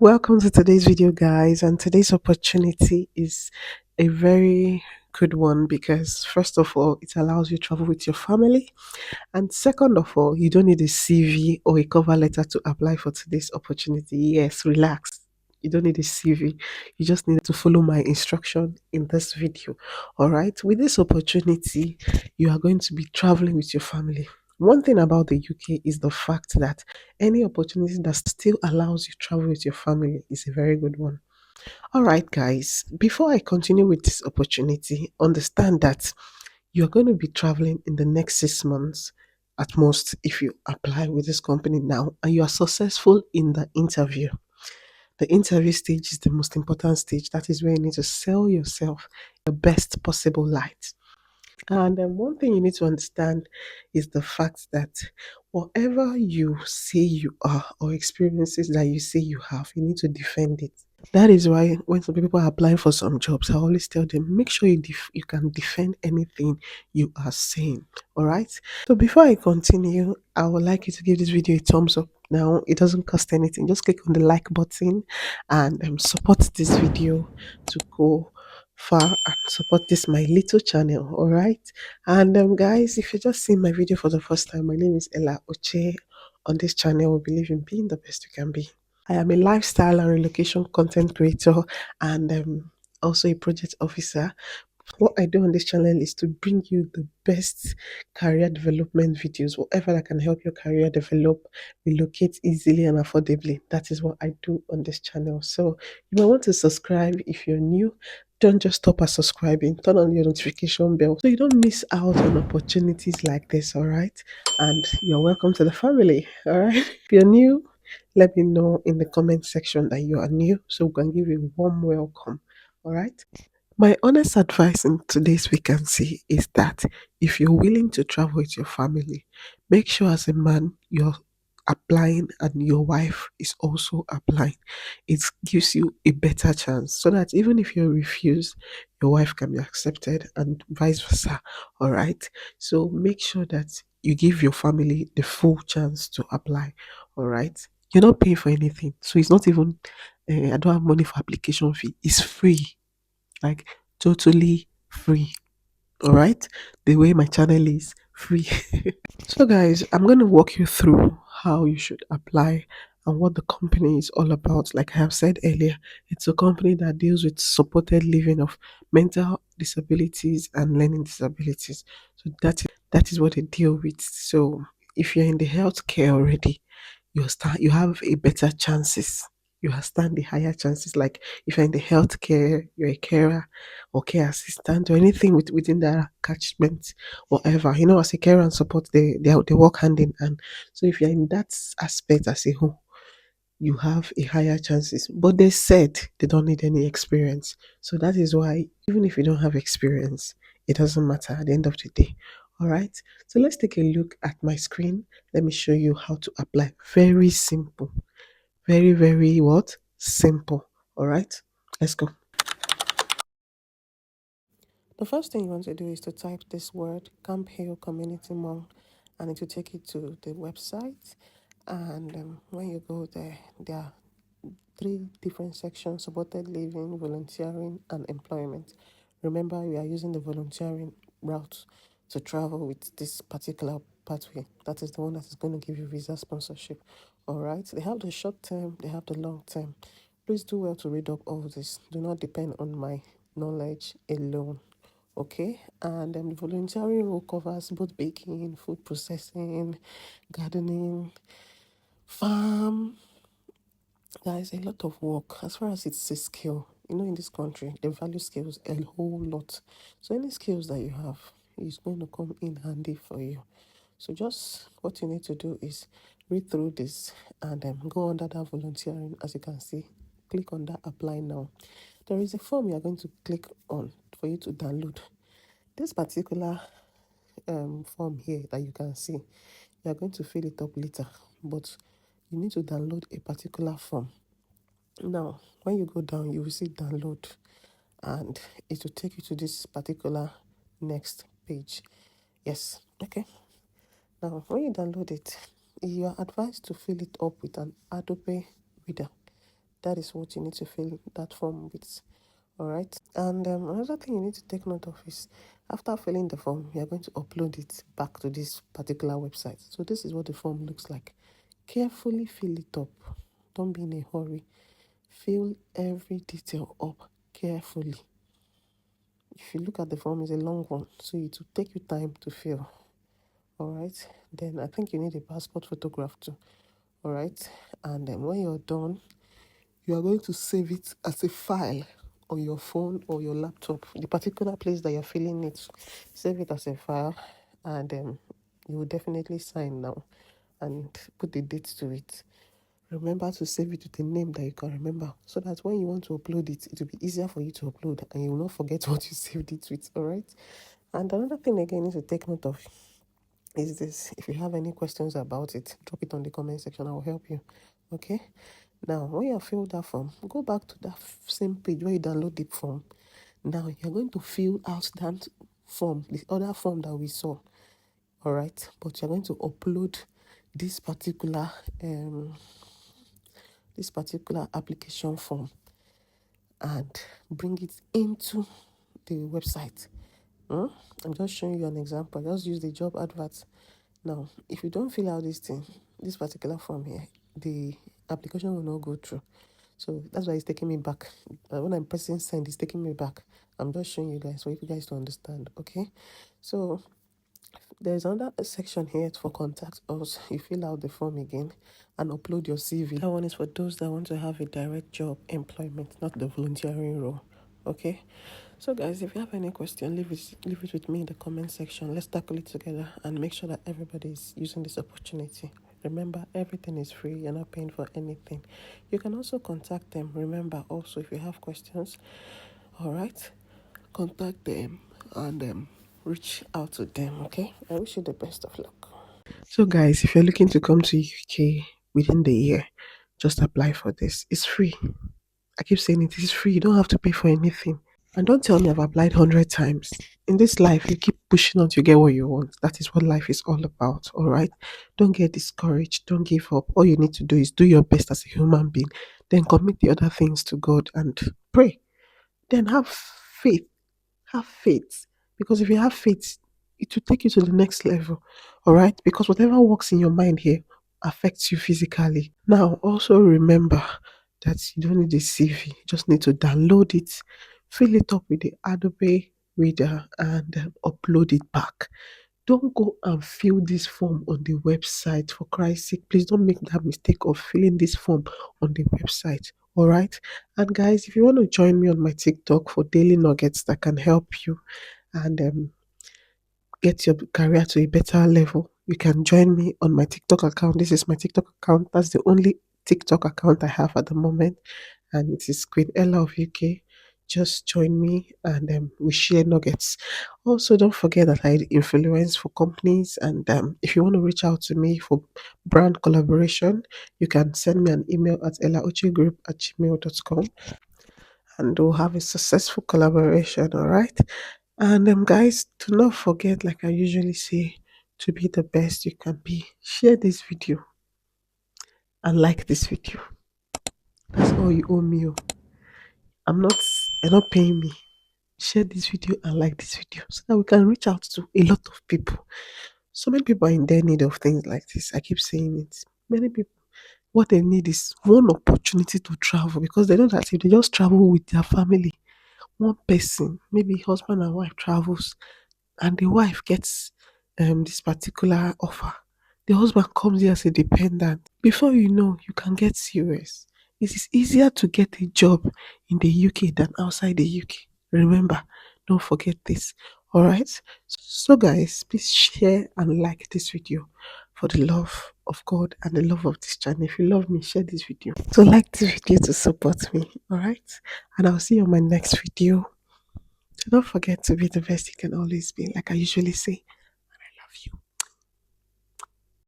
Welcome to today's video, guys. And today's opportunity is a very good one because, first of all, it allows you to travel with your family. And second of all, you don't need a CV or a cover letter to apply for today's opportunity. Yes, relax. You don't need a CV. You just need to follow my instruction in this video. All right. With this opportunity, you are going to be traveling with your family. One thing about the UK is the fact that any opportunity that still allows you to travel with your family is a very good one. All right, guys, before I continue with this opportunity, understand that you're going to be traveling in the next 6 months at most if you apply with this company now and you are successful in the interview. The interview stage is the most important stage. That is where you need to sell yourself the best possible light. And one thing you need to understand is the fact that whatever you say you are or experiences that you say you have, you need to defend it. That is why when some people are applying for some jobs, I always tell them make sure you can defend anything you are saying. All right. So before I continue, I would like you to give this video a thumbs up. Now it doesn't cost anything. Just click on the like button and support this video to go far and support this my little channel. All right. And guys, if you're just seeing my video for the first time, my name is Ella Oche. On this channel, we believe in being the best you can be. I am a lifestyle and relocation content creator and also a project officer. What I do on this channel is to bring you the best career development videos, whatever that can help your career develop, relocate easily and affordably. That is what I do on this channel. So you might want to subscribe if you're new. Don't just stop at subscribing. Turn on your notification bell so you don't miss out on opportunities like this, all right? And you're welcome to the family, all right? If you're new, let me know in the comment section that you are new so we can give you a warm welcome, all right? My honest advice in today's vacancy is that if you're willing to travel with your family, make sure as a man you're applying and your wife is also applying. It gives you a better chance so that even if you're refused, your wife can be accepted and vice versa. All right. So make sure that you give your family the full chance to apply. All right. You're not paying for anything. So it's not even, I don't have money for application fee. It's free, like totally free. All right, the way my channel is free. So guys, I'm going to walk you through how you should apply and what the company is all about. Like I have said earlier, it's a company that deals with supported living of mental disabilities and learning disabilities. So that is what they deal with. So if you're in the healthcare already, you have a better chances. You have stand the higher chances. Like if you're in the healthcare, you're a carer or care assistant or anything within the catchment, whatever. As a carer and support, they work hand in hand. So if you're in that aspect as a whole, you have a higher chances. But they said they don't need any experience. So that is why even if you don't have experience, it doesn't matter at the end of the day. All right. So let's take a look at my screen. Let me show you how to apply. Very simple. Very, very what? Simple. All right. Let's go. The first thing you want to do is to type this word, Camp Hill Community Mall, and it will take you to the website. And when you go there are three different sections: supported living, volunteering, and employment. Remember, we are using the volunteering route to travel with this particular pathway. That is the one that is going to give you visa sponsorship. All right, they have the short term, they have the long term. Please do well to read up all this. Do not depend on my knowledge alone. Okay, and the volunteering role covers both baking, food processing, gardening, farm. There is a lot of work as far as it's a skill. In this country, they value skills a whole lot. So any skills that you have is going to come in handy for you. So just what you need to do is read through this and go under that volunteering. As you can see, click on that apply now. There is a form you are going to click on for you to download. This particular form here that you can see, you are going to fill it up later, but you need to download a particular form. Now, when you go down, you will see download, and it will take you to this particular next page. Yes, okay. Now, when you download it, you are advised to fill it up with an Adobe reader. That is what you need to fill that form with. All right. And another thing you need to take note of is after filling the form, you are going to upload it back to this particular website. So this is what the form looks like. Carefully fill it up. Don't be in a hurry. Fill every detail up carefully. If you look at the form, it's a long one, so it will take you time to fill. All right. Then I think you need a passport photograph too. All right. And then when you're done, you are going to save it as a file on your phone or your laptop, the particular place that you're filling it. Save it as a file, and you will definitely sign now and put the date to it. Remember to save it with a name that you can remember, so that when you want to upload it, it will be easier for you to upload and you will not forget what you saved it with. All right. And another thing again you need to take note of is this. If you have any questions about it, drop it on the comment section. I will help you. Okay. Now, when you have filled that form, go back to that same page where you download the form. Now, you're going to fill out that form, the other form that we saw. All right. But you're going to upload this particular application form and bring it into the website. I'm just showing you an example. Just use the job advert. Now, if you don't fill out this thing, this particular form here, the application will not go through. So that's why it's taking me back. When I'm pressing send, it's taking me back. I'm just showing you guys for you guys to understand. Okay. So there's another section here for contact us. You fill out the form again and upload your CV. That one is for those that want to have a direct job employment, not the volunteering role. Okay. So guys, if you have any question, leave it with me in the comment section. Let's tackle it together and make sure that everybody is using this opportunity. Remember, everything is free. You're not paying for anything. You can also contact them. Remember, also, if you have questions, all right, contact them and reach out to them. Okay. I wish you the best of luck. So, guys, if you're looking to come to UK within the year, just apply for this. It's free. I keep saying it is free. You don't have to pay for anything. And don't tell me I've applied 100 times. In this life, you keep pushing on to get what you want. That is what life is all about. All right. Don't get discouraged. Don't give up. All you need to do is do your best as a human being. Then commit the other things to God and pray. Then have faith. Have faith. Because if you have faith, it will take you to the next level. All right. Because whatever works in your mind here affects you physically. Now, also remember that you don't need a CV. You just need to download it, fill it up with the Adobe Reader, and upload it back. Don't go and fill this form on the website, for Christ's sake. Please don't make that mistake of filling this form on the website. All right. And guys, if you want to join me on my TikTok for daily nuggets that can help you and get your career to a better level, you can join me on my TikTok account. This is my TikTok account. That's the only TikTok account I have at the moment, and it is Queen Ella of UK. Just join me and we share nuggets. Also, don't forget that I influence for companies, and if you want to reach out to me for brand collaboration, you can send me an email at ellauchegroup@gmail.com and we'll have a successful collaboration. All right. And guys, do not forget, like I usually say, to be the best you can be. Share this video and like this video. That's all you owe me. Oh. You're not paying me. Share this video and like this video so that we can reach out to a lot of people. So many people are in their need of things like this. I keep saying it. Many people, what they need is one opportunity to travel, because they know that if they just travel with their family, one person, maybe husband and wife travels, and the wife gets this particular offer. The husband comes here as a dependent. Before you know, you can get serious. It is easier to get a job in the UK than outside the UK. Remember, don't forget this. All right. So, guys, please share and like this video for the love of God and the love of this channel. If you love me, share this video. So, like this video to support me. All right. And I'll see you on my next video. So don't forget to be the best you can always be, like I usually say.